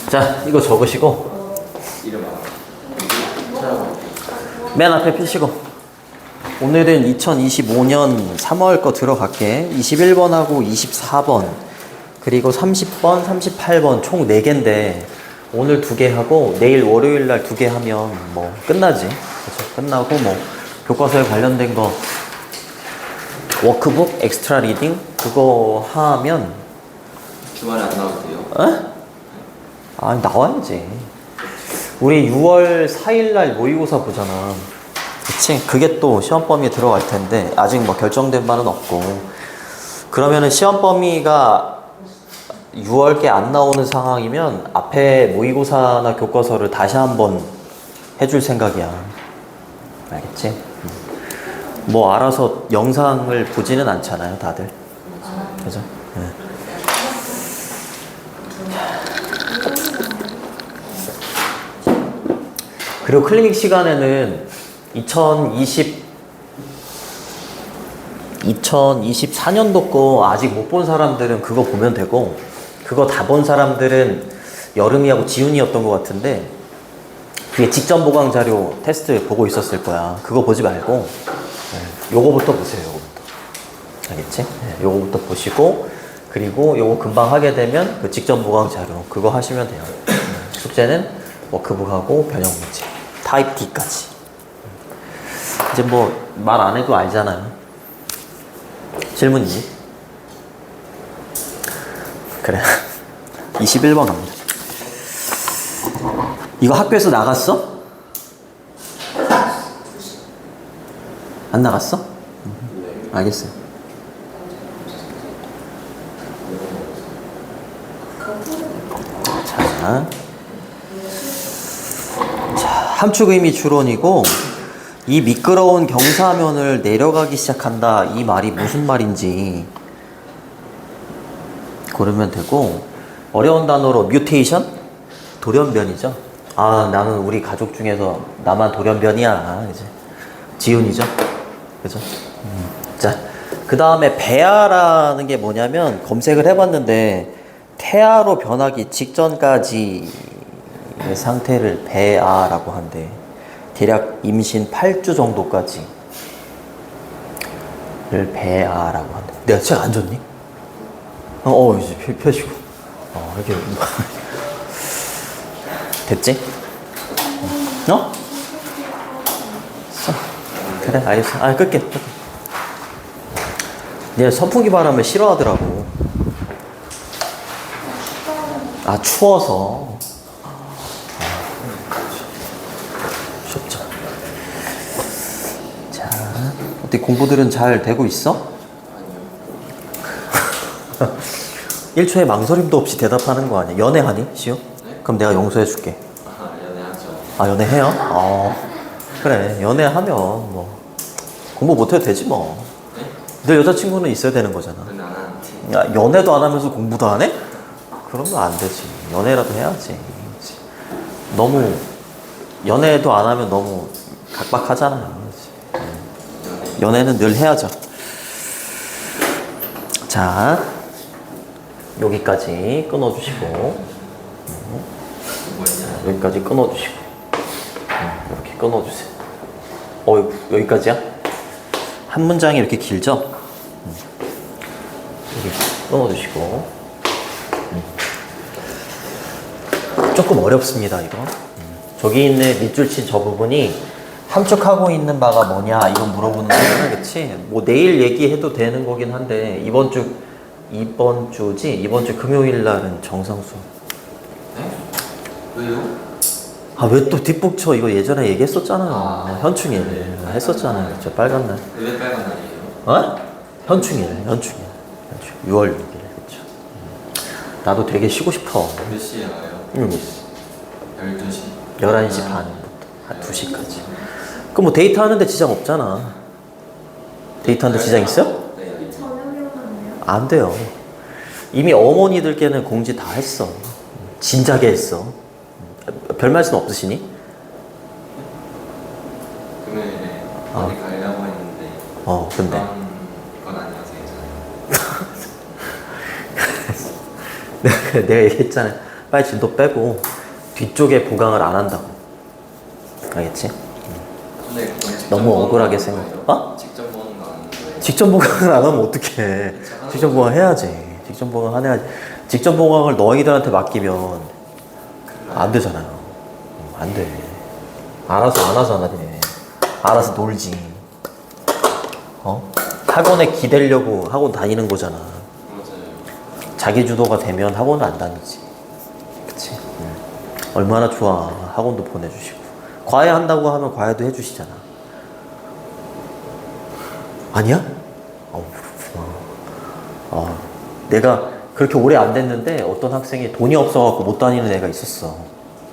자, 이거 적으시고 맨 앞에 피시고 오늘은 2025년 3월 거 들어갈게. 21번하고 24번 그리고 30번, 38번 총 4개인데 오늘 2개 하고 내일 월요일 날 2개 하면 뭐 끝나지. 그렇죠? 끝나고 뭐 교과서에 관련된 거 워크북, 엑스트라 리딩 그거 하면 주말에 안 나와도 돼요? 어? 아, 나와야지. 우리 6월 4일날 모의고사 보잖아. 그치? 그게 또 시험 범위에 들어갈 텐데 아직 뭐 결정된 바는 없고. 그러면은 시험 범위가 6월께 안 나오는 상황이면 앞에 모의고사나 교과서를 다시 한번 해줄 생각이야. 알겠지? 뭐 알아서 영상을 보지는 않잖아요, 다들. 그죠? 네. 그리고 클리닉 시간에는 2024년도 거 아직 못 본 사람들은 그거 보면 되고, 그거 다 본 사람들은 여름이하고 지훈이었던 것 같은데, 그게 직전 보강 자료 테스트 보고 있었을 거야. 그거 보지 말고, 요거부터 보세요, 요거부터. 알겠지? 네, 요거부터 보시고, 그리고 요거 금방 하게 되면 그 직전 보강 자료, 그거 하시면 돼요. 숙제는 워크북하고 변형 문제. 타입 D까지. 이제 뭐 말 안 해도 알잖아요. 질문이지. 그래. 21번 갑니다. 이거 학교에서 나갔어? 안 나갔어? 알겠어요. 자, 함축 의미 추론이고, 이 미끄러운 경사면을 내려가기 시작한다. 이 말이 무슨 말인지 고르면 되고, 어려운 단어로 뮤테이션? 돌연변이죠. 아, 나는 우리 가족 중에서 나만 돌연변이야. 이제 지훈이죠. 그죠? 자, 그 다음에 배아라는 게 뭐냐면 검색을 해봤는데 태아로 변하기 직전까지의 상태를 배아라고 한대. 대략 임신 8주 정도까지를 배아라고 한대. 내가 책 안 줬니? 이제 펴시고. 이렇게. 됐지? 어? 그래, 알겠어. 끌게. 얘 선풍기 바람을 싫어하더라고. 아, 추워서. 춥죠. 자, 어때 공부들은 잘 되고 있어? 아니요. 1초의 망설임도 없이 대답하는 거 아니야? 연애하니, 시우? 네? 그럼 내가 용서해줄게. 연애하죠. 아, 연애해요? 그래, 연애하면 뭐 공부 못해도 되지 뭐. 네? 너 여자친구는 있어야 되는 거잖아. 근데 안 하는데. 야, 연애도 안 하면서 공부도 안 해? 그러면 안 되지. 연애라도 해야지. 너무 연애도 안 하면 너무 각박하잖아요. 연애는 늘 해야죠. 자, 여기까지 끊어주시고, 여기까지 끊어주시고, 이렇게 끊어주세요. 여기까지야? 한 문장이 이렇게 길죠? 여기 끊어주시고. 조금 어렵습니다, 이거. 저기 있는 밑줄 친 저 부분이 함축하고 있는 바가 뭐냐, 이거 물어보는 거잖아, 그치? 뭐 내일 얘기해도 되는 거긴 한데, 이번 주지? 이번 주 금요일 날은 정상수. 네? 왜요? 아, 왜 또 뒷북 쳐? 이거 예전에 얘기했었잖아요. 현충일. 했었잖아요. 저 빨간 날. 왜 빨간 날이에요? 현충일. 6월 6일. 그쵸. 나도 되게 쉬고 싶어. 몇 시에 와요? 12시? 11시 반부터 한 2시까지. 그럼 뭐 데이트 하는데 지장 없잖아. 데이트 하는데 지장 있어요? 네. 안 돼요. 이미 어머니들께는 공지 다 했어. 진작에 했어. 별 말씀 없으시니? 금요일에 어디 가려고 했는데 근데 그건 아니어서 괜찮아요. 내가 얘기했잖아. 빨리 진도 빼고 뒤쪽에 보강을 안 한다고. 알겠지? 근데 그건 직접 너무 보는 억울하게 거 생각. 아니에요? 어? 직접 보는 거 아니에요? 직접 보강을 안 하면 어떡해. 직접 보강 해야지. 직접 보강 해야지. 직접 보강을 너희들한테 맡기면 안 되잖아요. 안 돼. 알아서 안 하잖아, 걔. 알아서 놀지. 어? 학원에 기대려고 학원 다니는 거잖아. 맞아요. 자기 주도가 되면 학원을 안 다니지. 그치? 얼마나 좋아. 학원도 보내주시고. 과외 한다고 하면 과외도 해주시잖아. 아니야? 그렇구나. 내가 그렇게 오래 안 됐는데 어떤 학생이 돈이 없어갖고 못 다니는 애가 있었어.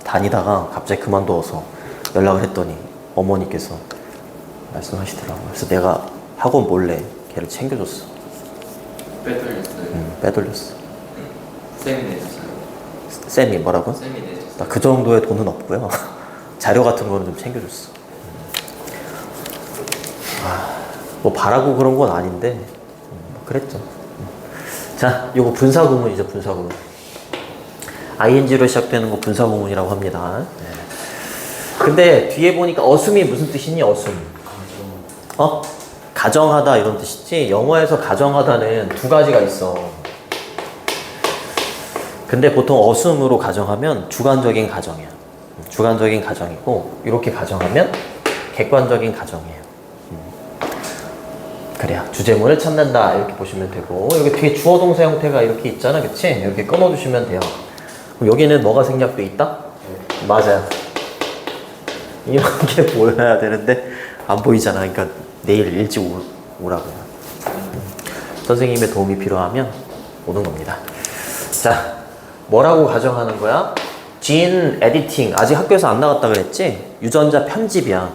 다니다가 갑자기 그만둬서 연락을 했더니 어머니께서 말씀하시더라고. 그래서 내가 학원 몰래 걔를 챙겨줬어. 빼돌렸어요. 빼돌렸어. 쌤이 내줬어요. 쌤이 뭐라고? 쌤이 내줬어요. 나 그 정도의 돈은 없고요. 자료 같은 거는 좀 챙겨줬어. 뭐 바라고 그런 건 아닌데 뭐 그랬죠. 자, 요거 분사구문이죠. 분사구문. ing로 시작되는 거 분사구문이라고 합니다. 근데 뒤에 보니까 어숨이 무슨 뜻이니? 어숨. 어? 가정하다 이런 뜻이지. 영어에서 가정하다는 두 가지가 있어. 근데 보통 어숨으로 가정하면 주관적인 가정이야. 주관적인 가정이고 이렇게 가정하면 객관적인 가정이에요. 그래야 주제문을 찾는다 이렇게 보시면 되고, 여기 뒤에 주어 동사 형태가 이렇게 있잖아, 그치? 이렇게 끊어주시면 돼요. 그럼 여기는 뭐가 생략돼 있다? 맞아요. 이런 게 보여야 되는데 안 보이잖아. 그러니까 내일 일찍 오라고요. 선생님의 도움이 필요하면 오는 겁니다. 자, 뭐라고 가정하는 거야? gene editing. 아직 학교에서 안 나갔다 그랬지? 유전자 편집이야.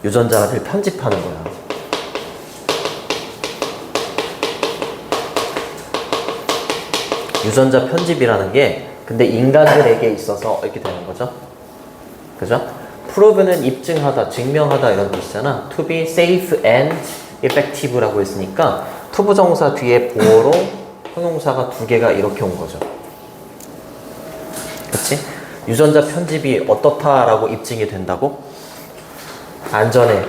유전자를 편집하는 거야. 유전자 편집이라는 게 근데 인간들에게 있어서 이렇게 되는 거죠. 그죠? prove는 입증하다, 증명하다 이런 뜻이잖아. to be safe and effective라고 했으니까 투부정사 뒤에 보어로 형용사가 두 개가 이렇게 온 거죠. 그치? 유전자 편집이 어떻다라고 입증이 된다고? 안전해.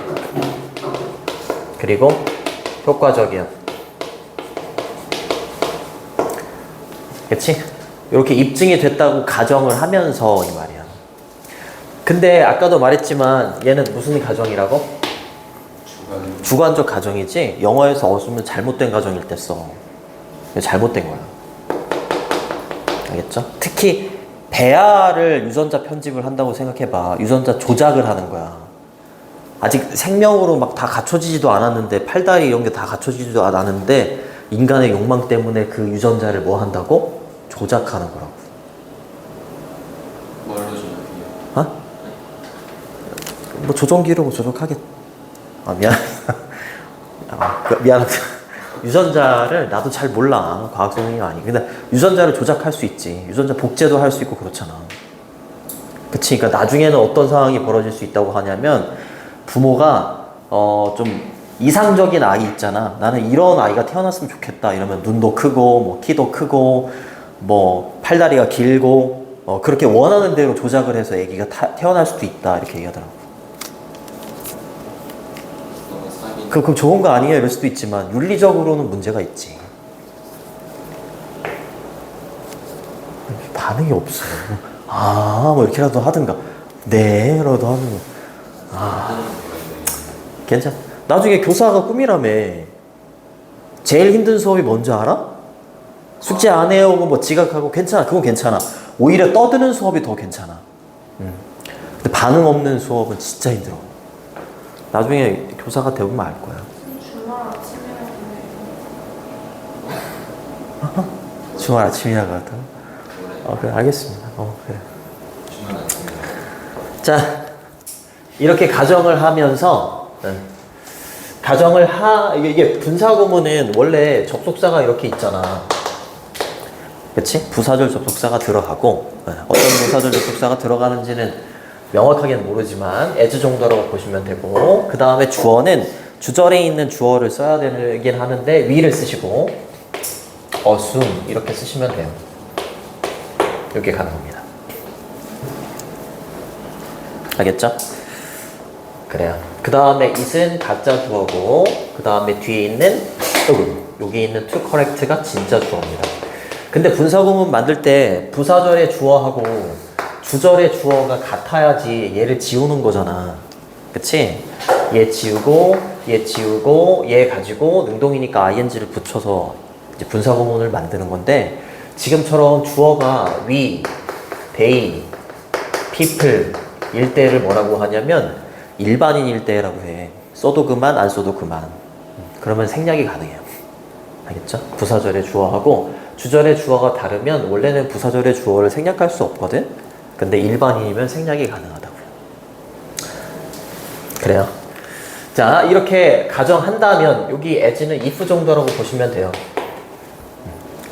그리고 효과적이야. 그치? 이렇게 입증이 됐다고 가정을 하면서 이 말이야. 근데 아까도 말했지만 얘는 무슨 가정이라고? 주관적 가정이지. 영어에서 어수면 잘못된 가정일 때 써. 잘못된 거야. 알겠죠? 특히 배아를 유전자 편집을 한다고 생각해봐. 유전자 조작을 하는 거야. 아직 생명으로 막 다 갖춰지지도 않았는데, 팔다리 이런 게 다 갖춰지지도 않았는데 인간의 욕망 때문에 그 유전자를 뭐 한다고? 조작하는 거라고. 뭘로 조작해요? 어? 뭐 조종기로 뭐 조작하겠. 미안. 미안하다. 유전자를 나도 잘 몰라. 과학 선생님이 아니. 근데 유전자를 조작할 수 있지. 유전자 복제도 할 수 있고 그렇잖아. 그치? 그러니까 나중에는 어떤 상황이 벌어질 수 있다고 하냐면, 부모가 좀 이상적인 아이 있잖아. 나는 이런 아이가 태어났으면 좋겠다. 이러면 눈도 크고 뭐 키도 크고 뭐 팔다리가 길고 그렇게 원하는 대로 조작을 해서 아기가 태어날 수도 있다. 이렇게 얘기하더라고. 그럼 좋은 거 아니에요? 이럴 수도 있지만 윤리적으로는 문제가 있지. 반응이 없어. 뭐 이렇게라도 하든가. 네, 라도 하는 거. 괜찮아. 나중에 교사가 꿈이라며. 제일 힘든 수업이 뭔지 알아? 숙제 안 해오고 뭐 지각하고. 괜찮아. 그건 괜찮아. 오히려 떠드는 수업이 더 괜찮아. 근데 반응 없는 수업은 진짜 힘들어. 나중에 교사가 되보면 알 거야. 주말 아침이라고 해요. 주말 아침이라고 하다. 그래, 알겠습니다. 그래. 주말 아침에. 자, 이렇게 가정을 하면서, 이게 분사구문은 원래 접속사가 이렇게 있잖아. 그치? 부사절 접속사가 들어가고, 어떤 부사절 접속사가 들어가는지는 명확하게는 모르지만 as 정도라고 보시면 되고, 그 다음에 주어는 주절에 있는 주어를 써야 되긴 하는데 위를 쓰시고 assume 이렇게 쓰시면 돼요. 이렇게 가는 겁니다. 알겠죠? 그래요. 그 다음에 it은 가짜 주어고 그 다음에 뒤에 있는 여기 있는 to correct가 진짜 주어입니다. 근데 분사구문 만들 때 부사절의 주어하고 주절의 주어가 같아야지 얘를 지우는 거잖아. 그치? 얘 지우고 얘 가지고 능동이니까 ing를 붙여서 이제 분사구문을 만드는 건데 지금처럼 주어가 we, they, people 일 때를 뭐라고 하냐면 일반인일 때라고 해. 써도 그만 안 써도 그만. 그러면 생략이 가능해요. 알겠죠? 부사절의 주어하고 주절의 주어가 다르면 원래는 부사절의 주어를 생략할 수 없거든? 근데 일반인이면 생략이 가능하다고요. 그래요. 자, 이렇게 가정한다면 여기 as는 if 정도라고 보시면 돼요.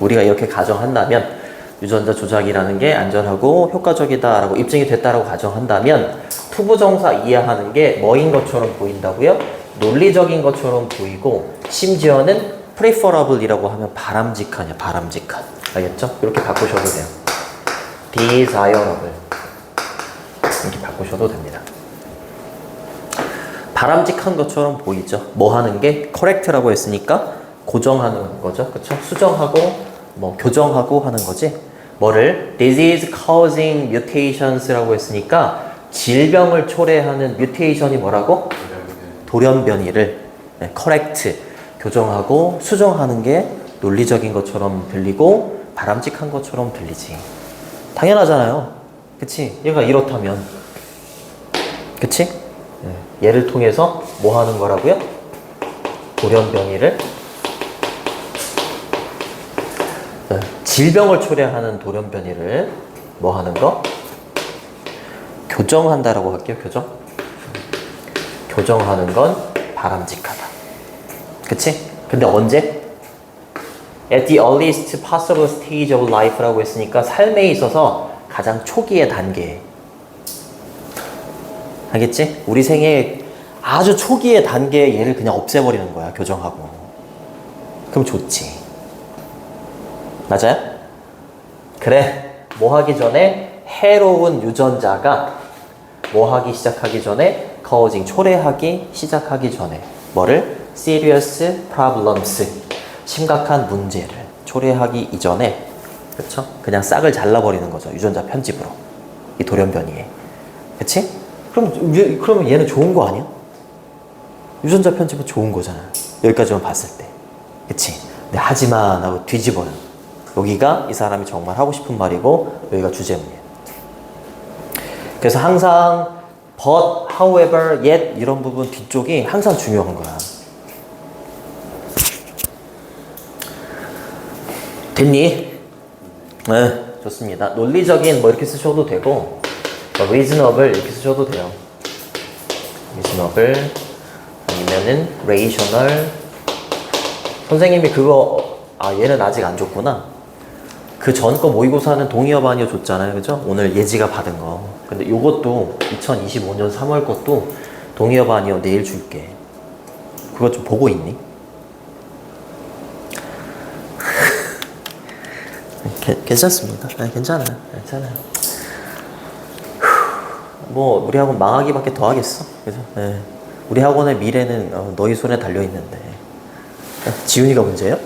우리가 이렇게 가정한다면 유전자 조작이라는 게 안전하고 효과적이다라고 입증이 됐다라고 가정한다면 투부정사 이해하는 게 뭐인 것처럼 보인다고요? 논리적인 것처럼 보이고 심지어는 preferable이라고 하면 바람직하냐 바람직한. 알겠죠? 이렇게 바꾸셔도 돼요. desirable 이렇게 바꾸셔도 됩니다. 바람직한 것처럼 보이죠? 뭐 하는 게 correct라고 했으니까 고정하는 거죠. 그쵸? 수정하고 뭐 교정하고 하는 거지. 뭐를 disease causing mutations라고 했으니까 질병을 초래하는 뮤테이션이 뭐라고? 돌연변이를 correct 교정하고 수정하는 게 논리적인 것처럼 들리고 바람직한 것처럼 들리지. 당연하잖아요. 그치? 얘가 이렇다면 그치? 얘를 통해서 뭐 하는 거라고요? 돌연변이를 질병을 초래하는 돌연변이를 뭐 하는 거? 교정한다라고 할게요. 교정하는 건 바람직하다. 그치? 근데 언제? At the earliest possible stage of life라고 했으니까 삶에 있어서 가장 초기의 단계. 알겠지? 우리 생애 아주 초기의 단계에 얘를 그냥 없애버리는 거야. 교정하고. 그럼 좋지. 맞아요? 그래. 뭐 하기 전에 해로운 유전자가 뭐 하기 시작하기 전에 causing 초래하기 시작하기 전에 뭐를? serious problems 심각한 문제를 초래하기 이전에 그쵸? 그냥 싹을 잘라버리는 거죠. 유전자 편집으로 이 돌연변이에. 그치? 그러면 얘는 좋은 거 아니야? 유전자 편집은 좋은 거잖아. 여기까지만 봤을 때. 그치? 근데 하지만 하고 뒤집어요. 여기가 이 사람이 정말 하고 싶은 말이고 여기가 주제문이에요. 그래서 항상 but, however, yet 이런 부분 뒤쪽이 항상 중요한 거야. 됐니? 네, 좋습니다. 논리적인 뭐 이렇게 쓰셔도 되고 reasonable 이렇게 쓰셔도 돼요. reasonable 아니면은 rational. 선생님이 그거 얘는 아직 안 줬구나. 그 전 거 모의고사는 동의어 반이어 줬잖아요. 그죠? 오늘 예지가 받은 거. 근데 요것도 2025년 3월 것도 동의어 반이어 내일 줄게. 그거 좀 보고 있니? 괜찮습니다. 네, 괜찮아요. 뭐 우리 학원 망하기밖에 더 하겠어. 그죠? 네. 우리 학원의 미래는 너희 손에 달려 있는데. 지훈이가 문제예요?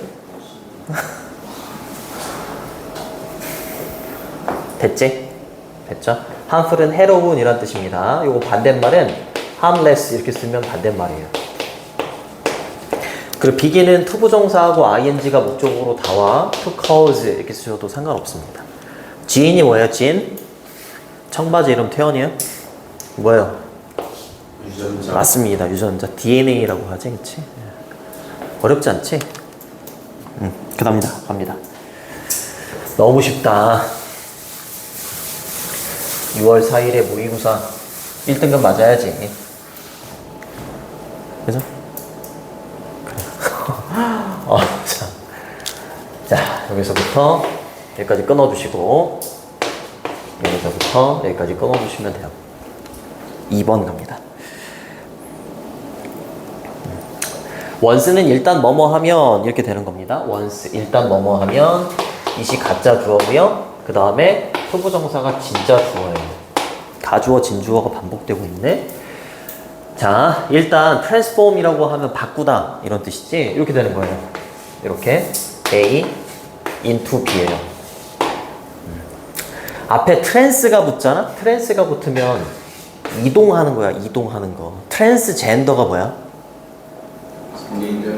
됐지? 됐죠? harmful은 해로운 이란 뜻입니다. 요거 반대말은 harmless 이렇게 쓰면 반대말이에요. 그리고 begin은 투부정사하고 ing가 목적으로 다와 to cause 이렇게 쓰셔도 상관없습니다. 지인이 뭐예요? 지인? 청바지 이름 태연이에요? 뭐예요? 유전자. 맞습니다. 유전자. DNA라고 하지, 그치? 어렵지 않지? 갑니다. 너무 쉽다. 6월 4일에 모의고사 1등급 맞아야지. 그죠? 자, 여기서부터 여기까지 끊어주시고 여기서부터 여기까지 끊어주시면 돼요. 2번 갑니다. once는 일단 뭐뭐 하면 이렇게 되는 겁니다. once 일단 뭐뭐 하면 이시 가짜 주어고요. 그 다음에 투부정사가 진짜 주어예요. 가주어, 진주어가 반복되고 있네. 자, 일단 transform이라고 하면 바꾸다 이런 뜻이지. 이렇게 되는 거예요. 이렇게 A into B예요. 앞에 trans가 붙잖아. trans가 붙으면 이동하는 거야. 이동하는 거. transgender가 뭐야?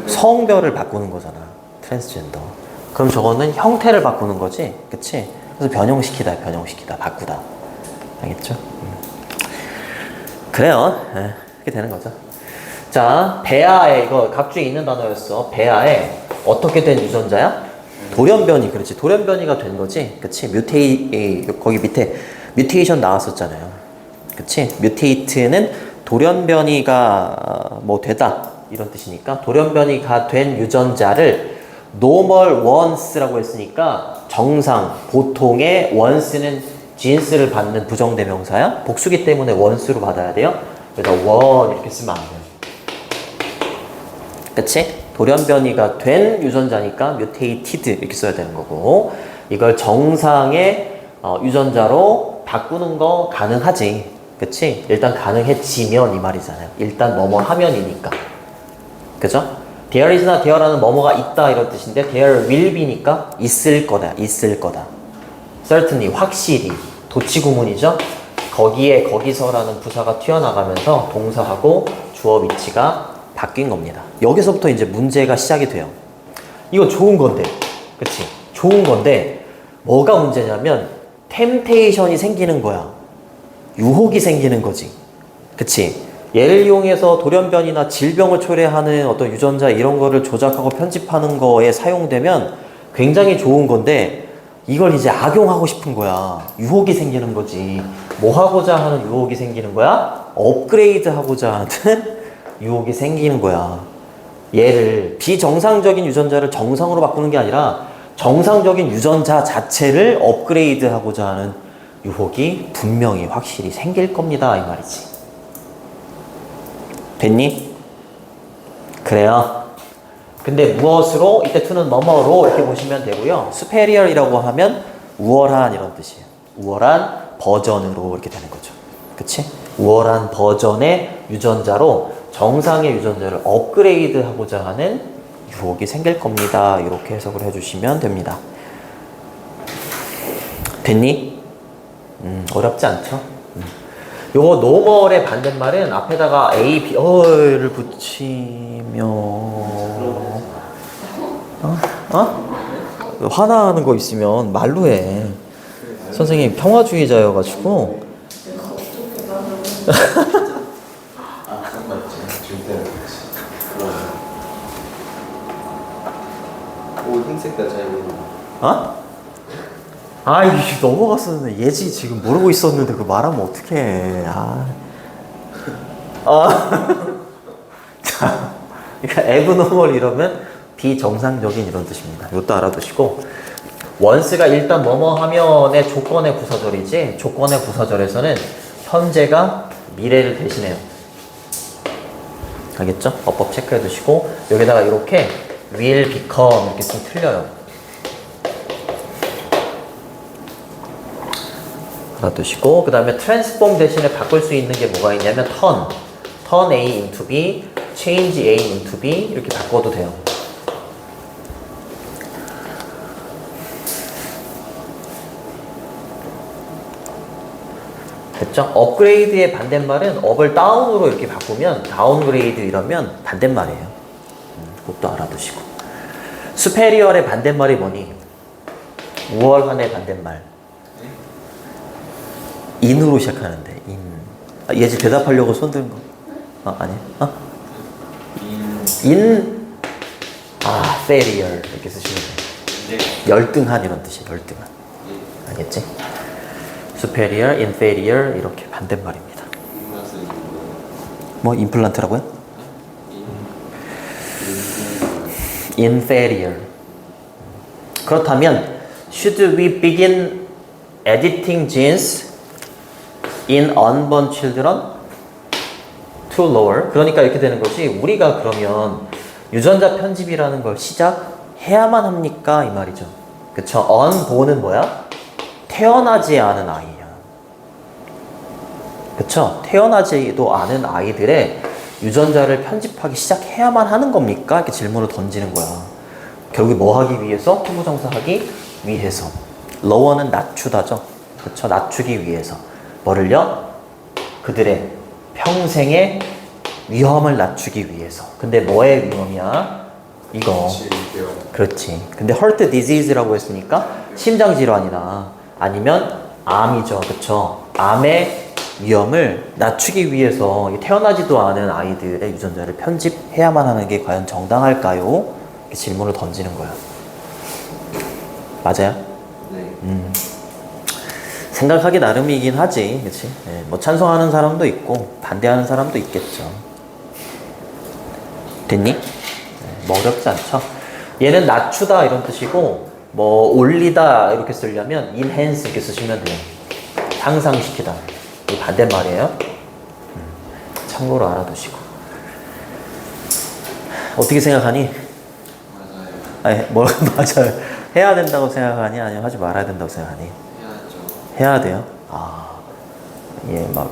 성별을 바꾸는 거잖아. transgender. 그럼 저거는 형태를 바꾸는 거지. 그치? 그래서 변형시키다, 변형시키다, 바꾸다. 알겠죠? 그래요. 이렇게 되는 거죠. 자, 배아에, 이거 각주에 있는 단어였어. 배아에 어떻게 된 유전자야? 돌연변이, 그렇지. 돌연변이가 된 거지. 그치? 거기 밑에 뮤테이션 나왔었잖아요. 그치? 뮤테이트는 돌연변이가 뭐 되다. 이런 뜻이니까 돌연변이가 된 유전자를 normal ones라고 했으니까 정상, 보통의 once는 진스를 받는 부정대명사야. 복수기 때문에 once로 받아야 돼요. 그래서 one 이렇게 쓰면 안 돼요. 그치? 돌연변이가 된 유전자니까 mutated 이렇게 써야 되는 거고, 이걸 정상의 유전자로 바꾸는 거 가능하지. 그치? 일단 가능해지면 이 말이잖아요. 일단 뭐뭐 하면이니까. 그죠? there is나 there라는 뭐뭐가 있다 이런 뜻인데 there will be니까 있을 거다, 있을 거다. certainly, 확실히. 도치구문이죠? 거기에, 거기서라는 부사가 튀어나가면서 동사하고 주어 위치가 바뀐 겁니다. 여기서부터 이제 문제가 시작이 돼요. 이거 좋은 건데, 그치? 좋은 건데, 뭐가 문제냐면, 템테이션이 생기는 거야. 유혹이 생기는 거지. 그치? 얘를 이용해서 돌연변이나 질병을 초래하는 어떤 유전자 이런 거를 조작하고 편집하는 거에 사용되면 굉장히 좋은 건데, 이걸 이제 악용하고 싶은 거야. 유혹이 생기는 거지. 뭐 하고자 하는 유혹이 생기는 거야? 업그레이드 하고자 하는 유혹이 생기는 거야. 얘를 비정상적인 유전자를 정상으로 바꾸는 게 아니라 정상적인 유전자 자체를 업그레이드 하고자 하는 유혹이 분명히 확실히 생길 겁니다. 이 말이지. 됐니? 그래요. 근데 무엇으로? 이때 to는 뭐뭐로 이렇게 보시면 되고요. superior이라고 하면 우월한 이런 뜻이에요. 우월한 버전으로 이렇게 되는 거죠. 그치? 우월한 버전의 유전자로 정상의 유전자를 업그레이드 하고자 하는 유혹이 생길 겁니다. 이렇게 해석을 해주시면 됩니다. 됐니? 어렵지 않죠? 요거 노멀의 반대말은 앞에다가 A, B, 를 붙이면 화나는 거 있으면 말로 해. 선생님 평화주의자여가지고. 오, 흰색깔 잘 보이네. 이거 넘어갔었는데 예지 지금 모르고 있었는데 그거 말하면 어떡해. 자, 그러니까 abnormal 이러면 비정상적인 이런 뜻입니다. 이것도 알아두시고, once가 일단 뭐뭐 하면의 조건의 부사절이지, 조건의 부사절에서는 현재가 미래를 대신해요. 알겠죠? 어법 체크해 두시고, 여기다가 이렇게 will become 이렇게 쓰면 틀려요. 알아두시고, 그 다음에 transform 대신에 바꿀 수 있는 게 뭐가 있냐면 turn A into B, change A into B 이렇게 바꿔도 돼요. 됐죠? 업그레이드의 반대말은 업을 다운으로 이렇게 바꾸면 다운그레이드 이러면 반대말이에요. 그것도 알아두시고. superior의 반대말이 뭐니? 우월한의 반대말. 인으로 시작하는데 인. 예지 대답하려고 손 든 거. 아니. inferior 이렇게 쓰시면 돼요. 열등한 이런 뜻이에요. 열등한. 알겠지? superior, inferior 이렇게 반대말입니다. 뭐 임플란트라고요? inferior. 그렇다면 should we begin editing genes in unborn children to lower? 그러니까 이렇게 되는 거지. 우리가 그러면 유전자 편집이라는 걸 시작해야만 합니까? 이 말이죠. 그쵸? unborn은 뭐야? 태어나지 않은 아이야. 그쵸? 태어나지도 않은 아이들의 유전자를 편집하기 시작해야만 하는 겁니까? 이렇게 질문을 던지는 거야. 결국에 뭐 하기 위해서? 투부정사하기 위해서. lower는 낮추다죠. 그쵸? 낮추기 위해서. 뭐를요? 그들의 평생의 위험을 낮추기 위해서. 근데 뭐의 위험이야? 이거. 질병. 그렇지. 근데 heart disease라고 했으니까 심장질환이나 아니면 암이죠. 그쵸? 암의 위험을 낮추기 위해서 태어나지도 않은 아이들의 유전자를 편집해야만 하는 게 과연 정당할까요? 이렇게 질문을 던지는 거야. 맞아요? 네. 생각하기 나름이긴 하지. 그치? 네, 뭐 찬성하는 사람도 있고 반대하는 사람도 있겠죠. 됐니? 네, 뭐 어렵지 않죠? 얘는 낮추다 이런 뜻이고 뭐 올리다 이렇게 쓰려면 enhance 이렇게 쓰시면 돼요. 향상시키다. 이 반대말이에요. 참고로 알아두시고. 어떻게 생각하니? 맞아요. 아니, 뭐 맞아요. 해야 된다고 생각하니? 아니면 하지 말아야 된다고 생각하니? 해야죠. 해야 돼요? 아, 예, 막,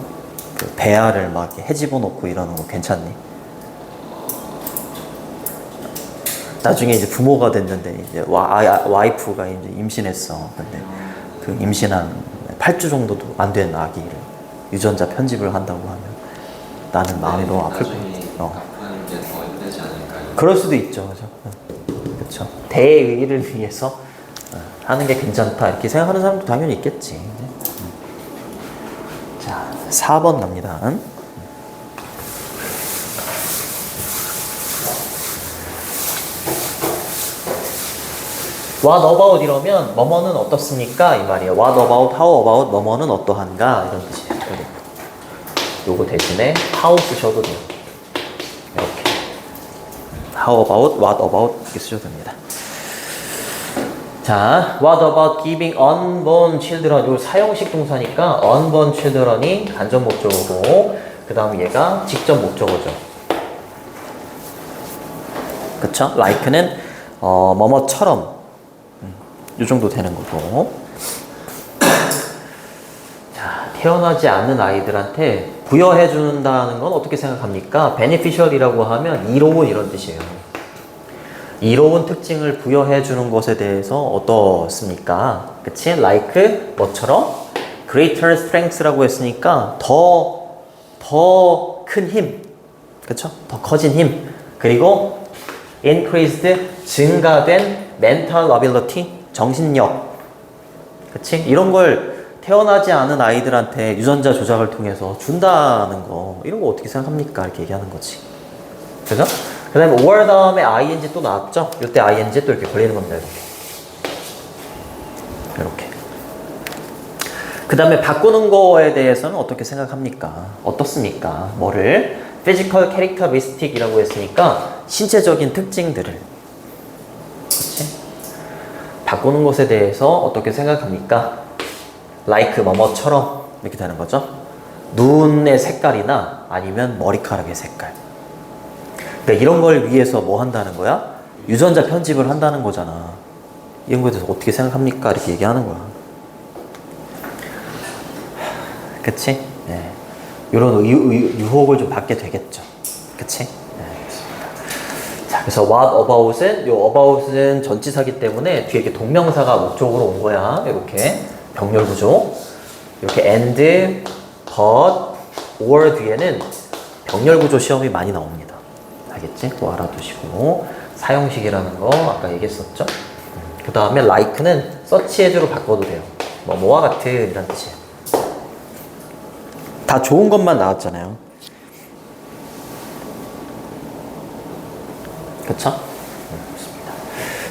그 배알을 막 이렇게 헤집어 놓고 이러는 거 괜찮니? 나중에 이제 부모가 됐는데, 이제 와이프가 이제 임신했어. 근데 그 임신한 8주 정도도 안 된 아기를 유전자 편집을 한다고 하면 나는 마음이 너무 아플 것 나중에 같아. 아프는 게 더 힘들지 않을까요? 그럴 수도 있죠. 그죠? 그렇죠. 대의를 위해서 하는 게 괜찮다. 이렇게 생각하는 사람도 당연히 있겠지. 자, 4번 갑니다. What about 이러면 뭐뭐는 어떻습니까? 이 말이에요. What about, how about, 뭐뭐는 어떠한가? 이런 뜻이에요. 요거 대신에 how 쓰셔도 돼요. 이렇게. How about, what about 이렇게 쓰셔도 됩니다. 자, what about giving unborn children? 요 사용식 동사니까 unborn children이 간접 목적어고 그 다음 얘가 직접 목적어죠. 그쵸? like는 뭐뭐처럼 이 정도 되는 거고. 자, 태어나지 않는 아이들한테 부여해 준다는 건 어떻게 생각합니까? beneficial이라고 하면 이로운 이런 뜻이에요. 이로운 특징을 부여해 주는 것에 대해서 어떻습니까? 그치? like 뭐처럼 greater strength라고 했으니까 더 큰 힘. 그쵸? 더 커진 힘. 그리고 increased 증가된 mental ability 정신력. 그치? 이런 걸 태어나지 않은 아이들한테 유전자 조작을 통해서 준다는 거 이런 거 어떻게 생각합니까? 이렇게 얘기하는 거지. 그죠? 그 다음에 5월 다음에 ing 또 나왔죠? 이때 ing 또 이렇게 걸리는 겁니다. 이렇게. 그 다음에 바꾸는 거에 대해서는 어떻게 생각합니까? 어떻습니까? 뭐를? physical characteristic 이라고 했으니까 신체적인 특징들을. 그치? 바꾸는 것에 대해서 어떻게 생각합니까? like 뭐뭐처럼 이렇게 되는 거죠. 눈의 색깔이나 아니면 머리카락의 색깔. 그러니까 이런 걸 위해서 뭐 한다는 거야? 유전자 편집을 한다는 거잖아. 이런 거에 대해서 어떻게 생각합니까? 이렇게 얘기하는 거야. 그치? 네. 이런 유혹을 좀 받게 되겠죠. 그치? 네, 알겠습니다. 자, 그래서 what about은, 요 about은 전치사기 때문에 뒤에 이렇게 동명사가 목적으로 온 거야. 이렇게. 병렬 구조. 이렇게 and, but, or 뒤에는 병렬 구조 시험이 많이 나옵니다. 알겠지? 그거 알아두시고. 사용식이라는 거 아까 얘기했었죠? 그 다음에 like는 such as로 바꿔도 돼요. 뭐와 같은 이란 뜻이에요. 다 좋은 것만 나왔잖아요. 그쵸? 그렇습니다.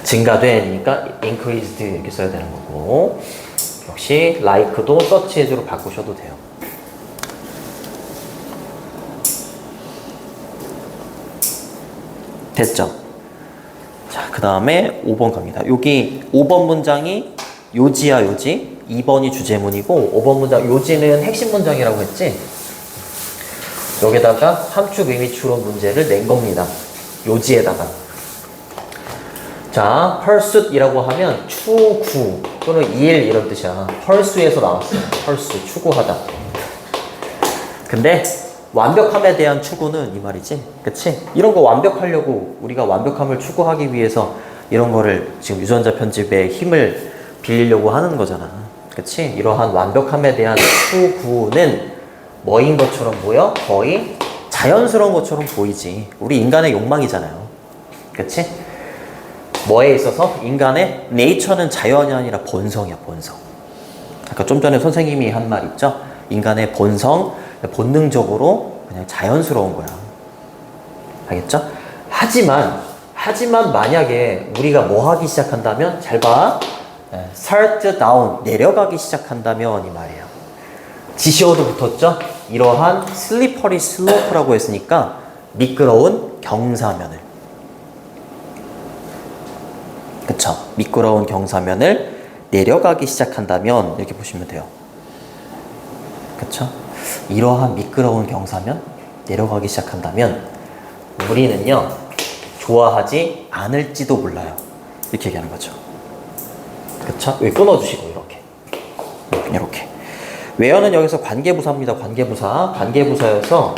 증가된이니까 increased 이렇게 써야 되는 거고 역시 like도 such as로 바꾸셔도 돼요. 됐죠? 자, 그 다음에 5번 갑니다. 여기 5번 문장이 요지야 요지, 2번이 주제문이고 5번 문장 요지는 핵심 문장이라고 했지. 여기다가 함축 의미 추론 문제를 낸 겁니다. 요지에다가. 자, pursuit이라고 하면 추구 또는 일 이런 뜻이야. pursue에서 나왔어요. pursue, 추구하다. 근데 완벽함에 대한 추구는 이 말이지. 그치? 이런 거 완벽하려고 우리가 완벽함을 추구하기 위해서 이런 거를 지금 유전자 편집에 힘을 빌리려고 하는 거잖아. 그치? 이러한 완벽함에 대한 추구는 뭐인 것처럼 보여? 거의 자연스러운 것처럼 보이지. 우리 인간의 욕망이잖아요. 그치? 뭐에 있어서? 인간의 네이처는 자연이 아니라 본성이야, 본성. 아까 좀 전에 선생님이 한 말 있죠? 인간의 본성, 본능적으로 그냥 자연스러운 거야. 알겠죠? 하지만 만약에 우리가 뭐 하기 시작한다면, 잘 봐. start down, 내려가기 시작한다면 이 말이에요. 지시어도 붙었죠? 이러한 slippery slope라고 했으니까 미끄러운 경사면을. 그쵸? 미끄러운 경사면을 내려가기 시작한다면 이렇게 보시면 돼요. 그쵸? 이러한 미끄러운 경사면 내려가기 시작한다면 우리는요 좋아하지 않을지도 몰라요. 이렇게 얘기하는 거죠. 그쵸? 여기 끊어주시고 이렇게 where는 여기서 관계부사입니다. 관계부사여서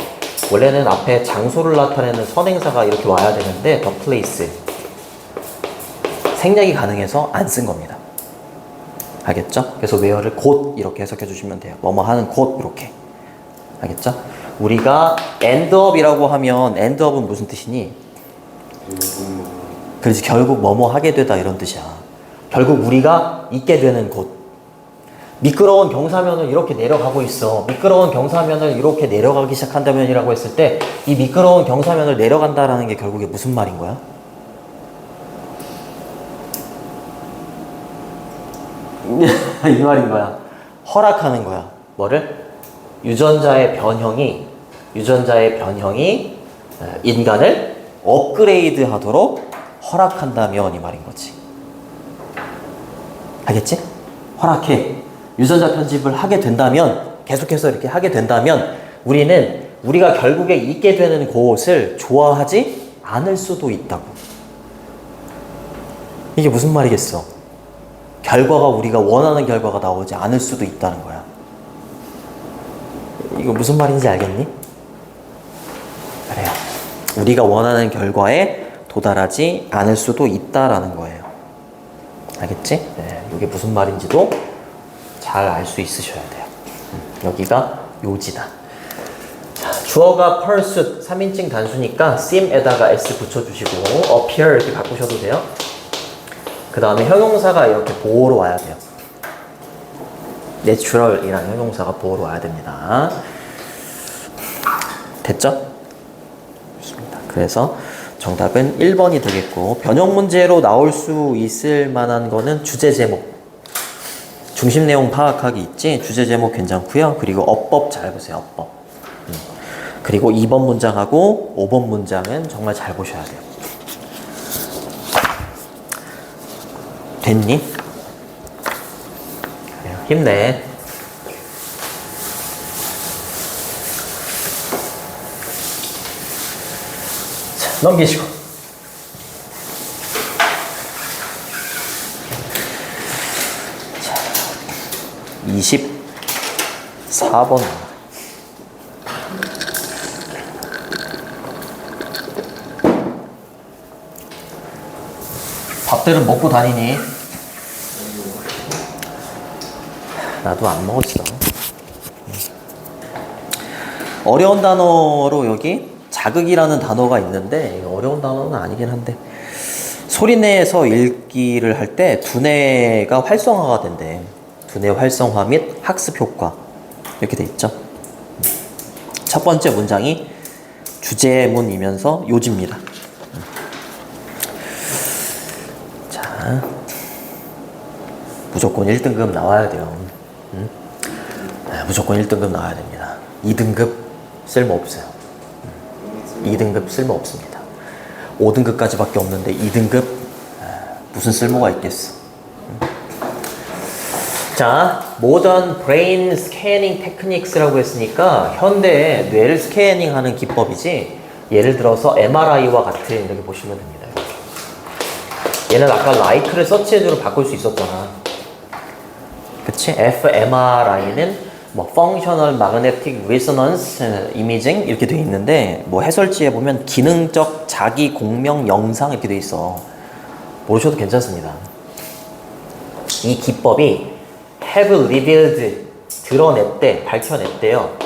원래는 앞에 장소를 나타내는 선행사가 이렇게 와야 되는데 the place 생략이 가능해서 안 쓴 겁니다. 알겠죠? 그래서 where를 곧 이렇게 해석해 주시면 돼요. 뭐뭐 하는 곧 이렇게. 알겠죠? 우리가 end up이라고 하면 end up은 무슨 뜻이니? 그렇지, 결국 뭐뭐 하게 되다 이런 뜻이야. 결국 우리가 있게 되는 곳. 미끄러운 경사면을 이렇게 내려가고 있어. 미끄러운 경사면을 이렇게 내려가기 시작한다면이라고 했을 때 이 미끄러운 경사면을 내려간다라는 게 결국에 무슨 말인 거야? 이 말인 거야. 허락하는 거야. 뭐를? 유전자의 변형이 인간을 업그레이드 하도록 허락한다면 이 말인 거지. 알겠지? 허락해. 유전자 편집을 하게 된다면, 계속해서 이렇게 하게 된다면 우리가 결국에 있게 되는 곳을 좋아하지 않을 수도 있다고. 이게 무슨 말이겠어? 결과가 우리가 원하는 결과가 나오지 않을 수도 있다는 거야. 이거 무슨 말인지 알겠니? 그래요. 우리가 원하는 결과에 도달하지 않을 수도 있다라는 거예요. 알겠지? 네, 이게 무슨 말인지도 잘 알 수 있으셔야 돼요. 여기가 요지다. 자, 주어가 pursuit 3인칭 단수니까 seem에다가 s 붙여주시고 appear 이렇게 바꾸셔도 돼요. 그 다음에 형용사가 이렇게 보호로 와야 돼요. natural이라는 형용사가 보호로 와야 됩니다. 됐죠? 좋습니다. 그래서 정답은 1번이 되겠고, 변형 문제로 나올 수 있을 만한 거는 주제 제목, 중심 내용 파악하기 있지. 주제 제목 괜찮고요. 그리고 어법 잘 보세요. 어법. 그리고 2번 문장하고 5번 문장은 정말 잘 보셔야 돼요. 됐니? 그래요. 힘내. 자, 넘기시고. 자, 24번. 밥들은 먹고 다니니? 나도 안 먹었어. 어려운 단어로 여기 자극이라는 단어가 있는데, 이거 어려운 단어는 아니긴 한데, 소리내서 읽기를 할 때 두뇌가 활성화가 된대. 두뇌 활성화 및 학습 효과 이렇게 돼 있죠. 첫 번째 문장이 주제문이면서 요지입니다. 자, 무조건 1등급 나와야 돼요. 무조건 1등급 나와야 됩니다. 2등급 쓸모없어요. 2등급 쓸모없습니다. 5등급까지밖에 없는데 2등급 무슨 쓸모가 있겠어. 자, 모던 브레인 스캐닝 테크닉스라고 했으니까 현대의 뇌를 스캐닝하는 기법이지, 예를 들어서 MRI와 같은, 이렇게 보시면 됩니다. 얘는 아까 like를 서치해주로 바꿀 수 있었잖아. 그치? fMRI는 뭐 Functional Magnetic Resonance Imaging 이렇게 돼 있는데 뭐 해설지에 보면 기능적 자기 공명 영상 이렇게 돼 있어. 모르셔도 괜찮습니다. 이 기법이 have revealed 드러냈대, 밝혀냈대요.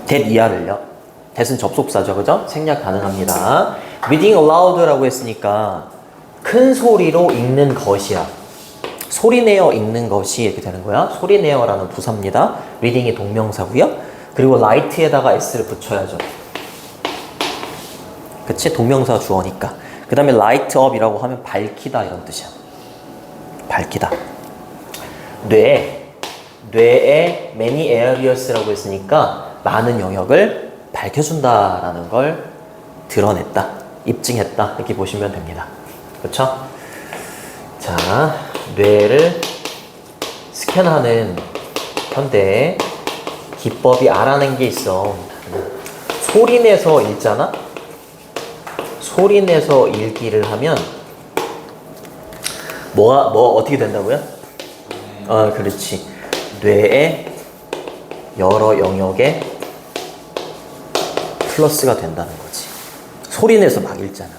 that 이하를요. that은 접속사죠, 그죠? 생략 가능합니다. reading aloud라고 했으니까 큰 소리로 읽는 것이야. 소리내어 읽는 것이 이렇게 되는 거야. 소리내어라는 부사입니다. reading이 동명사고요. 그리고 light에다가 s를 붙여야죠. 그치? 동명사 주어니까. 그 다음에 light up이라고 하면 밝히다 이런 뜻이야. 밝히다. 뇌에 many areas라고 했으니까 많은 영역을 밝혀준다라는 걸 드러냈다, 입증했다 이렇게 보시면 됩니다. 그렇죠? 자, 뇌를 스캔하는 현대 기법이 알아낸 게 있어. 소리내서 읽잖아? 소리내서 읽기를 하면 뭐 어떻게 된다고요? 그렇지. 뇌의 여러 영역에 플러스가 된다는 거지. 소리내서 막 읽잖아.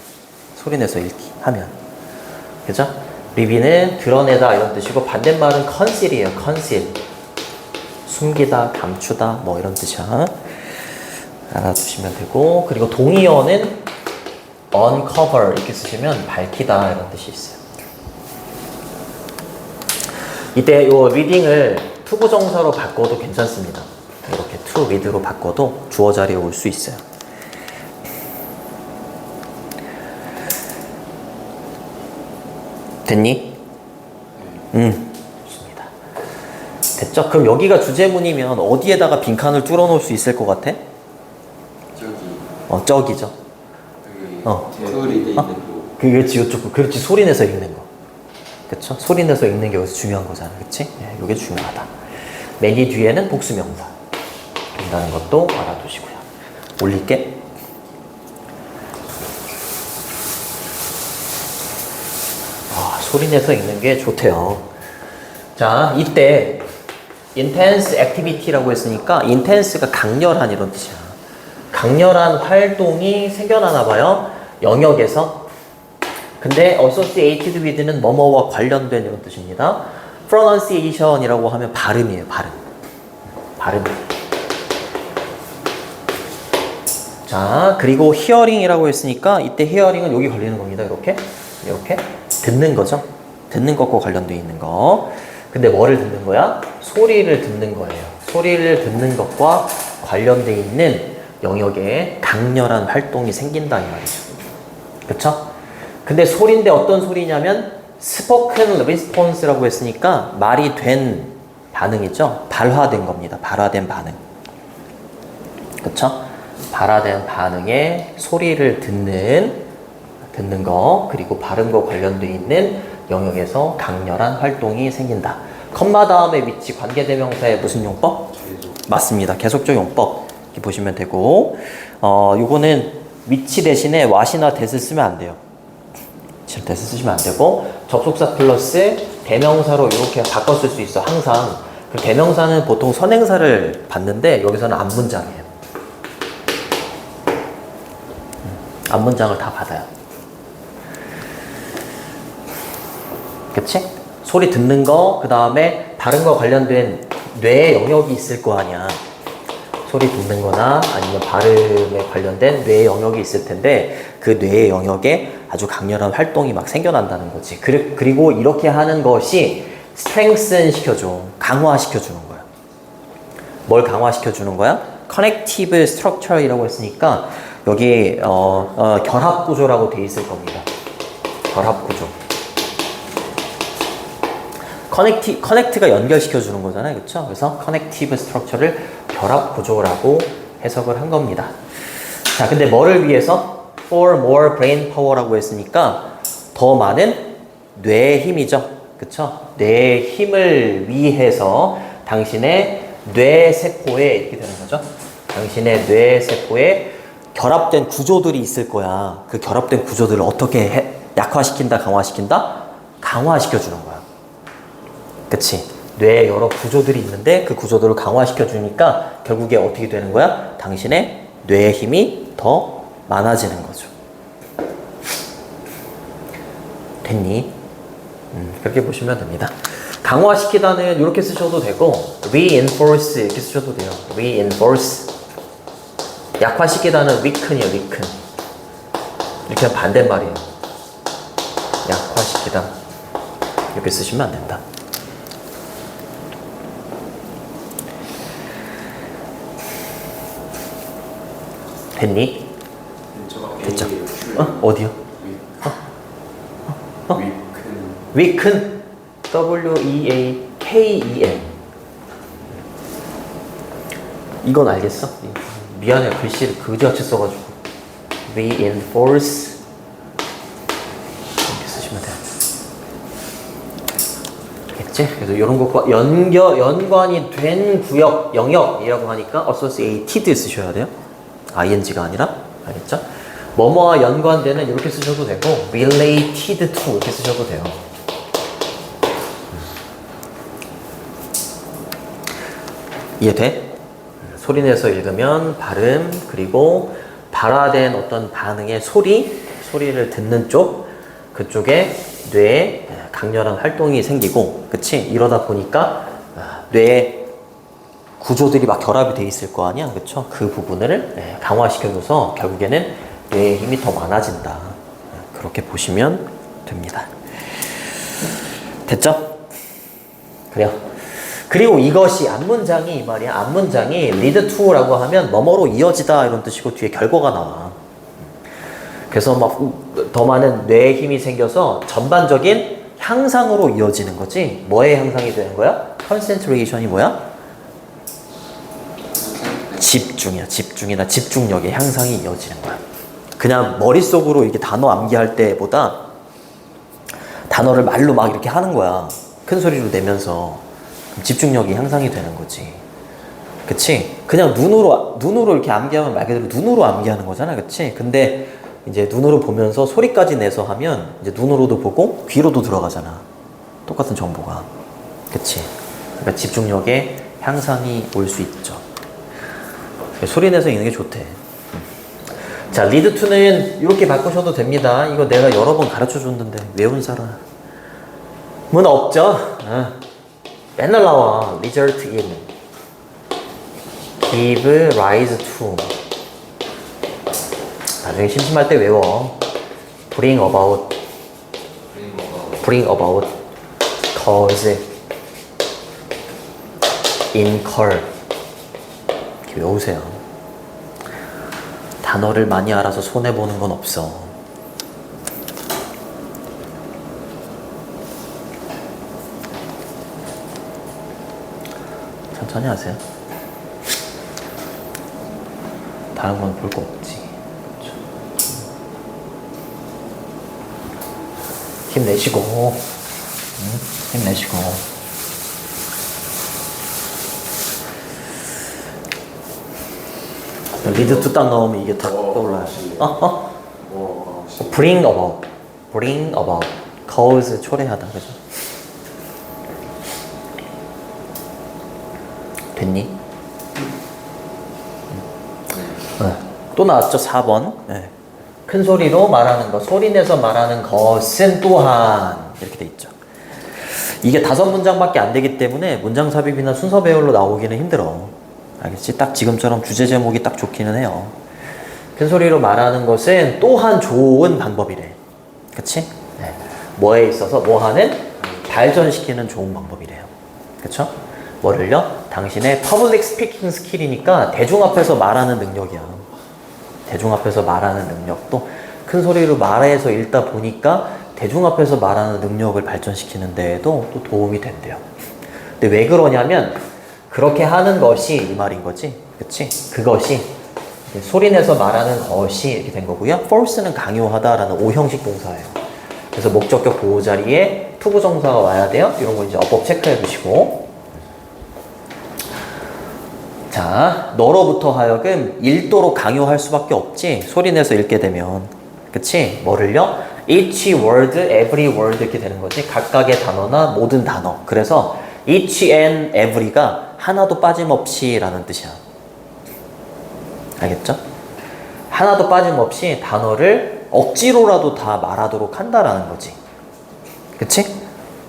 소리내서 읽기 하면. 그죠? 리비는 드러내다 이런 뜻이고 반대말은 conceal이에요. conceal. 숨기다, 감추다 뭐 이런 뜻이야. 알아두시면 되고, 그리고 동의어는 uncover 이렇게 쓰시면 밝히다 이런 뜻이 있어요. 이때 요 리딩을 투부정사로 바꿔도 괜찮습니다. 이렇게 to read로 바꿔도 주어 자리에 올 수 있어요. 됐니? 좋습니다. 됐죠? 그럼 여기가 주제문이면 어디에다가 빈칸을 뚫어 놓을 수 있을 것 같아? 저기. 저기죠. 소리 돼 있는 거. 그렇지, 이쪽. 그렇지, 소리내서 읽는 거. 그쵸? 소리내서 읽는 게 여기서 중요한 거잖아. 그치? 네, 이게 중요하다. many 뒤에는 복수명사 된다는 것도 알아두시고요. 올릴게. 소리내서 읽는 게 좋대요. 자, 이때 intense activity라고 했으니까 intense가 강렬한 이런 뜻이야. 강렬한 활동이 생겨나나 봐요. 영역에서. 근데 associated with는 뭐뭐와 관련된 이런 뜻입니다. pronunciation이라고 하면 발음이에요. 발음. 자, 그리고 hearing이라고 했으니까 이때 hearing은 여기 걸리는 겁니다. 이렇게 듣는 거죠. 듣는 것과 관련되어 있는 거. 근데 뭐를 듣는 거야? 소리를 듣는 거예요. 소리를 듣는 것과 관련되어 있는 영역에 강렬한 활동이 생긴다 이 말이죠. 그쵸? 근데 소리인데 어떤 소리냐면 spoken response라고 했으니까 말이 된 반응이죠. 발화된 겁니다. 발화된 반응. 그쵸? 발화된 반응에 소리를 듣는 거, 그리고 발음과 관련되어 있는 영역에서 강렬한 활동이 생긴다. 컴마 다음에 위치 관계대명사의 무슨 용법? 맞습니다. 계속적 용법 이렇게 보시면 되고, 요거는 위치 대신에 what이나 that을 쓰면 안 돼요. that을 쓰시면 안 되고, 접속사 플러스 대명사로 이렇게 바꿔 쓸 수 있어. 항상. 그 대명사는 보통 선행사를 받는데 여기서는 앞문장이에요. 앞문장을 다 받아요. 그치? 소리 듣는 거, 그 다음에 발음과 관련된 뇌의 영역이 있을 거 아니야. 소리 듣는 거나 아니면 발음에 관련된 뇌의 영역이 있을 텐데 그 뇌의 영역에 아주 강렬한 활동이 막 생겨난다는 거지. 그리고 이렇게 하는 것이 strengthen 시켜줘. 강화시켜주는 거야. 뭘 강화시켜주는 거야? connective structure이라고 했으니까 여기 결합구조라고 돼 있을 겁니다. 결합구조. 커넥트가 연결시켜주는 거잖아요. 그쵸? 그래서 connective structure를 결합구조라고 해석을 한 겁니다. 자, 근데 뭐를 위해서? for more brain power라고 했으니까 더 많은 뇌의 힘이죠. 그쵸? 뇌의 힘을 위해서 당신의 뇌세포에 이렇게 되는 거죠. 당신의 뇌세포에 결합된 구조들이 있을 거야. 그 결합된 구조들을 어떻게 약화시킨다, 강화시킨다? 강화시켜주는 거야. 그치? 뇌에 여러 구조들이 있는데 그 구조들을 강화시켜주니까 결국에 어떻게 되는 거야? 당신의 뇌의 힘이 더 많아지는 거죠. 됐니? 그렇게 보시면 됩니다. 강화시키다는 이렇게 쓰셔도 되고 reinforce 이렇게 쓰셔도 돼요. reinforce. 약화시키다는 weaken이에요. weaken. 이렇게 하면 반대말이에요. 약화시키다. 이렇게 쓰시면 안 된다. 됐니? 됐죠? 어디요? weaken. W-E-A-K-E-N. 이건 알겠어? 미안해, 글씨를 그지같이 써가지고. reinforce. 이렇게 쓰시면 돼요. 알겠지? 그래서 이런 것과 연관이 된 구역, 영역이라고 하니까 associated 쓰셔야 돼요. ing가 아니라. 알겠죠? 뭐뭐와 연관되는 이렇게 쓰셔도 되고 related to 이렇게 쓰셔도 돼요. 이해돼? 소리내서 읽으면 발음 그리고 발화된 어떤 반응의 소리를 듣는 쪽 그쪽에 뇌에 강렬한 활동이 생기고 그치? 이러다 보니까 뇌에 구조들이 막 결합이 돼 있을 거 아니야 그쵸? 그 부분을 강화시켜줘서 결국에는 뇌의 힘이 더 많아진다 그렇게 보시면 됩니다. 됐죠? 그래요. 그리고 이것이 앞문장이 이 말이야. 앞문장이 lead to라고 하면 뭐뭐로 이어지다 이런 뜻이고 뒤에 결과가 나와. 그래서 막 더 많은 뇌의 힘이 생겨서 전반적인 향상으로 이어지는 거지. 뭐의 향상이 되는 거야? concentration이 뭐야? 집중이야. 집중이나 집중력의 향상이 이어지는 거야. 그냥 머릿속으로 이렇게 단어 암기할 때보다 단어를 말로 막 이렇게 하는 거야. 큰 소리로 내면서. 집중력이 향상이 되는 거지. 그치? 그냥 눈으로 이렇게 암기하면 말 그대로 눈으로 암기하는 거잖아. 그치? 근데 이제 눈으로 보면서 소리까지 내서 하면 이제 눈으로도 보고 귀로도 들어가잖아. 똑같은 정보가. 그치? 그러니까 집중력의 향상이 올 수 있죠. 소리 내서 읽는 게 좋대. 자, lead to는 이렇게 바꾸셔도 됩니다. 이거 내가 여러 번 가르쳐 줬는데 외운 사람은 없죠? 맨날 나와. result in, give rise to. 나중에 심심할 때 외워. bring about, cause, incur. 이렇게 외우세요. 단어를 많이 알아서 손해보는 건 없어. 천천히 하세요. 다른 건 볼 거 없지. 그렇죠. 힘내시고, 힘내시고. 리드 투 딱 넣으면 이게 탁 떠올라요. bring about, cause 초래하다, 그죠? 됐니? 네. 또 나왔죠, 4번. 네. 큰 소리로 말하는 것, 소리 내서 말하는 것은 또한 이렇게 돼 있죠. 이게 5문장밖에 안 되기 때문에 문장 삽입이나 순서 배열로 나오기는 힘들어. 알겠지? 딱 지금처럼 주제 제목이 딱 좋기는 해요. 큰 소리로 말하는 것은 또한 좋은 방법이래. 그치? 네. 뭐에 있어서 뭐 하는? 발전시키는 좋은 방법이래요. 그쵸? 뭐를요? 당신의 퍼블릭 스피킹 스킬이니까 대중 앞에서 말하는 능력이야. 대중 앞에서 말하는 능력도 큰 소리로 말해서 읽다 보니까 대중 앞에서 말하는 능력을 발전시키는 데에도 또 도움이 된대요. 근데 왜 그러냐면 그렇게 하는 것이 이 말인 거지. 그치? 그것이 소리내서 말하는 것이 이렇게 된 거고요. force는 강요하다라는 오형식 동사예요. 그래서 목적격 보호 자리에 투부정사가 와야 돼요. 이런 거 이제 어법 체크해 두시고. 자, 너로부터 하여금 읽도록 강요할 수밖에 없지. 소리내서 읽게 되면. 그치? 뭐를요? each word, every word 이렇게 되는 거지. 각각의 단어나 모든 단어. 그래서 each and every가 하나도 빠짐없이 라는 뜻이야. 알겠죠? 하나도 빠짐없이 단어를 억지로라도 다 말하도록 한다라는 거지. 그치?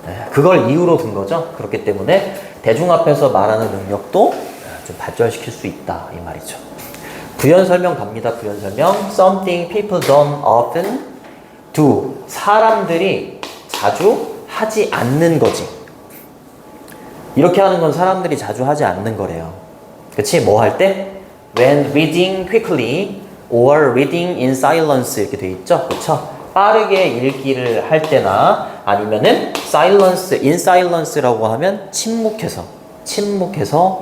네, 그걸 이유로 둔 거죠. 그렇기 때문에 대중 앞에서 말하는 능력도 좀 발전시킬 수 있다 이 말이죠. 부연 설명 갑니다. 부연 설명. Something people don't often do. 사람들이 자주 하지 않는 거지. 이렇게 하는 건 사람들이 자주 하지 않는 거래요. 그치? 뭐 할 때? When reading quickly or reading in silence 이렇게 돼 있죠? 그쵸? 빠르게 읽기를 할 때나 아니면은 silence, in silence라고 하면 침묵해서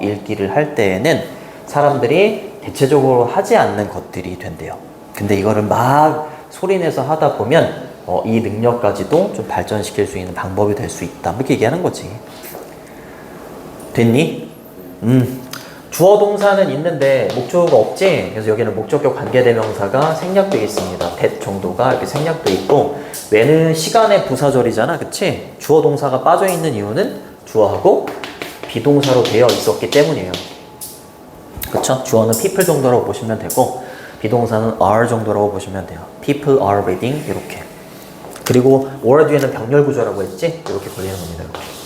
읽기를 할 때에는 사람들이 대체적으로 하지 않는 것들이 된대요. 근데 이거를 막 소리내서 하다 보면 이 능력까지도 좀 발전시킬 수 있는 방법이 될 수 있다. 이렇게 얘기하는 거지. 됐니? 주어 동사는 있는데 목적어가 없지? 그래서 여기는 목적격 관계대명사가 생략되어 있습니다. that 정도가 이렇게 생략되어 있고 왜는 시간의 부사절이잖아. 그치? 주어 동사가 빠져있는 이유는 주어하고 비동사로 되어 있었기 때문이에요. 그쵸? 주어는 people 정도라고 보시면 되고 비동사는 are 정도라고 보시면 돼요. people are reading 이렇게. 그리고 or 뒤에는 병렬 구조라고 했지? 이렇게 걸리는 겁니다. 이렇게.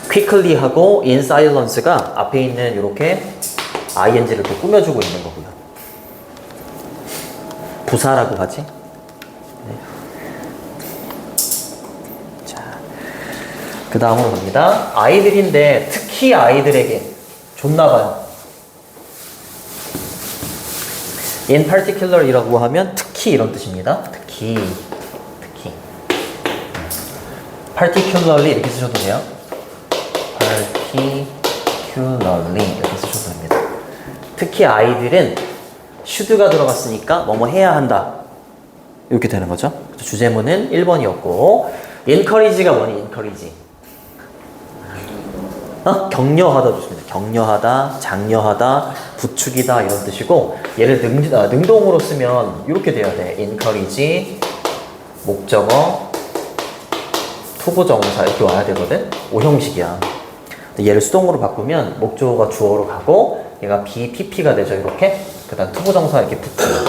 quickly 하고 in silence가 앞에 있는 이렇게 ing를 또 꾸며주고 있는 거고요. 부사라고 하지. 네. 자, 그 다음으로 갑니다. 아이들인데 특히 아이들에게 좋나봐요. in particular 이라고 하면 특히 이런 뜻입니다. 특히 particularly 이렇게 쓰셔도 돼요. particularly 이렇게 쓰셔도 됩니다. 특히 아이들은 should가 들어갔으니까 뭐뭐 해야 한다 이렇게 되는 거죠. 주제문은 1번이었고 encourage가 뭐니? encourage 격려하다 좋습니다. 격려하다, 장려하다, 부추기다 이런 뜻이고 얘를 능동으로 쓰면 이렇게 돼야 돼. encourage 목적어 투부정사 이렇게 와야 되거든. 오형식이야. 얘를 수동으로 바꾸면 목적어가 주어로 가고 얘가 BPP가 되죠. 이렇게. 그 다음 투부정사 이렇게 붙어요.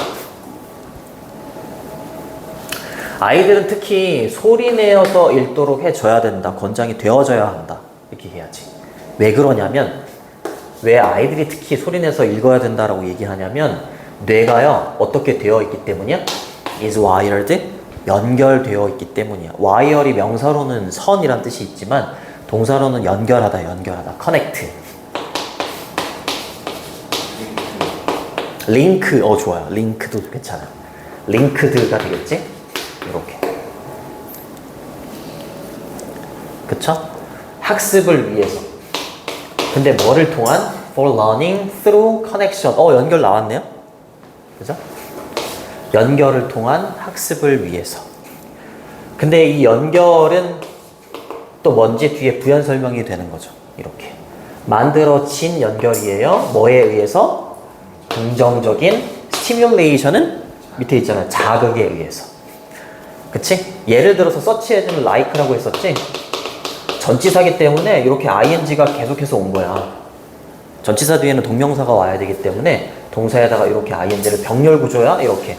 아이들은 특히 소리 내어서 읽도록 해줘야 된다. 권장이 되어져야 한다. 이렇게 해야지. 왜 그러냐면 왜 아이들이 특히 소리 내서 읽어야 된다라고 얘기하냐면 뇌가요 어떻게 되어 있기 때문이야? is wired 연결되어 있기 때문이야. wire이 명사로는 선이란 뜻이 있지만 동사로는 연결하다 connect 링크 좋아요. 링크도 괜찮아. 링크드가 되겠지? 이렇게 그쵸? 학습을 위해서. 근데 뭐를 통한? For learning through connection. 연결 나왔네요. 그죠? 연결을 통한 학습을 위해서. 근데 이 연결은 또 뭔지 뒤에 부연 설명이 되는 거죠. 이렇게. 만들어진 연결이에요. 뭐에 의해서? 긍정적인 스티뮬레이션은 밑에 있잖아요. 자극에 의해서. 그치? 예를 들어서 서치해주는 like라고 했었지? 전치사기 때문에 이렇게 ing가 계속해서 온 거야. 전치사 뒤에는 동명사가 와야 되기 때문에 동사에다가 이렇게 ing를 병렬 구조야 이렇게.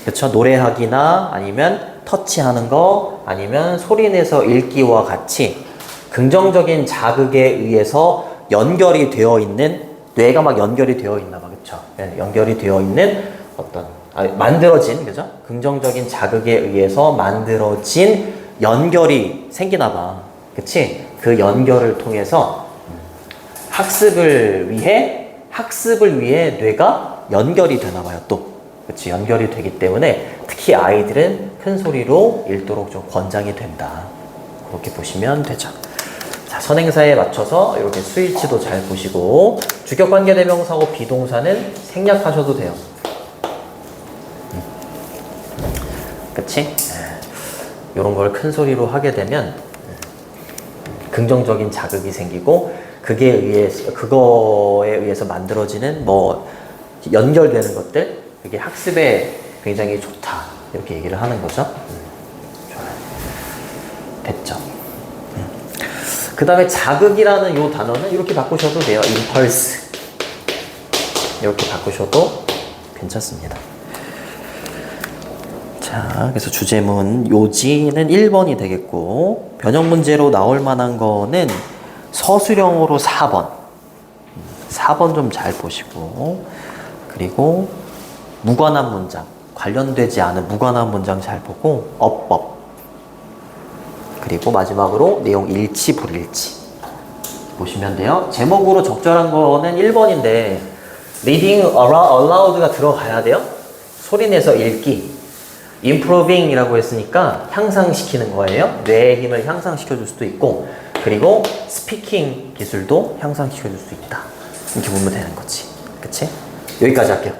그쵸? 노래하기나 아니면 터치하는 거 아니면 소리내서 읽기와 같이 긍정적인 자극에 의해서 연결이 되어 있는 뇌가 막 연결이 되어 있나 봐. 그쵸? 연결이 되어 있는 만들어진 그죠? 긍정적인 자극에 의해서 만들어진 연결이 생기나 봐. 그치? 그 연결을 통해서 학습을 위해 뇌가 연결이 되나 봐요, 또. 그치? 연결이 되기 때문에 특히 아이들은 큰 소리로 읽도록 좀 권장이 된다. 그렇게 보시면 되죠. 자, 선행사에 맞춰서 이렇게 스위치도 잘 보시고 주격관계대명사고 비동사는 생략하셔도 돼요. 그치? 이런 걸 큰 소리로 하게 되면 긍정적인 자극이 생기고 그거에 의해서 만들어지는 뭐 연결되는 것들 그게 학습에 굉장히 좋다. 이렇게 얘기를 하는 거죠. 좋아요. 됐죠. 그 다음에 자극이라는 요 단어는 이렇게 바꾸셔도 돼요. impulse. 이렇게 바꾸셔도 괜찮습니다. 자, 그래서 주제문 요지는 1번이 되겠고, 변형 문제로 나올 만한 거는 서술형으로 4번. 4번 좀 잘 보시고, 그리고 무관한 문장, 관련되지 않은 무관한 문장 잘 보고, 어법. 그리고 마지막으로 내용 일치, 불일치. 보시면 돼요. 제목으로 적절한 거는 1번인데, reading aloud가 들어가야 돼요. 소리내서 읽기. improving 이라고 했으니까 향상시키는 거예요. 뇌의 힘을 향상시켜줄 수도 있고, 그리고 스피킹 기술도 향상시켜줄 수 있다. 이렇게 보면 되는 거지. 그치? 여기까지 할게요.